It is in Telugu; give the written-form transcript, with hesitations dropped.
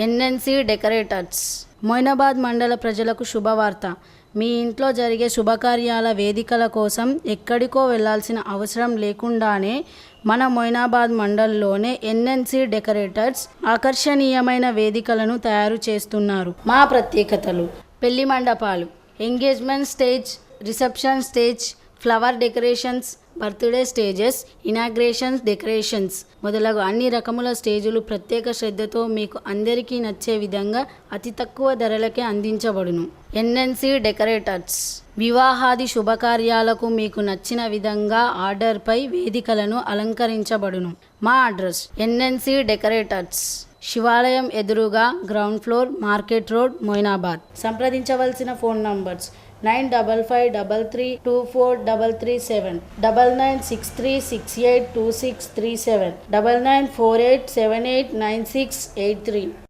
NNC decorators. మొయినాబాద్ మండల ప్రజలకు శుభవార్త. మీ ఇంట్లో జరిగే శుభకార్యాల వేదికల కోసం ఎక్కడికో వెళ్లాల్సిన అవసరం లేకుండానే మన మొయినాబాద్ మండలంలోనే ఎన్ఎన్సి డెకరేటర్స్ ఆకర్షణీయమైన వేదికలను తయారు చేస్తున్నారు. మా ప్రత్యేకతలు: పెళ్లి మండపాలు, engagement stage, reception stage, flower decorations, birthday stages, inaugurations decorations మొదలగు అన్ని రకముల స్టేజులు ప్రత్యేక శ్రద్ధతో మీకు అందరికీ నచ్చే విధంగా అతి తక్కువ ధరలకే అందించబడును. NNC decorators. వివాహాది శుభకార్యాలకు మీకు నచ్చిన విధంగా ఆర్డర్పై వేదికలను అలంకరించబడును. మా అడ్రస్: ఎన్ఎన్సి డెకరేటర్స్, శివాలయం ఎదురుగా, ground floor, market road, Moinabad. సంప్రదించవలసిన ఫోన్ నంబర్స్ 9553324337, 9963682637, 9948789683.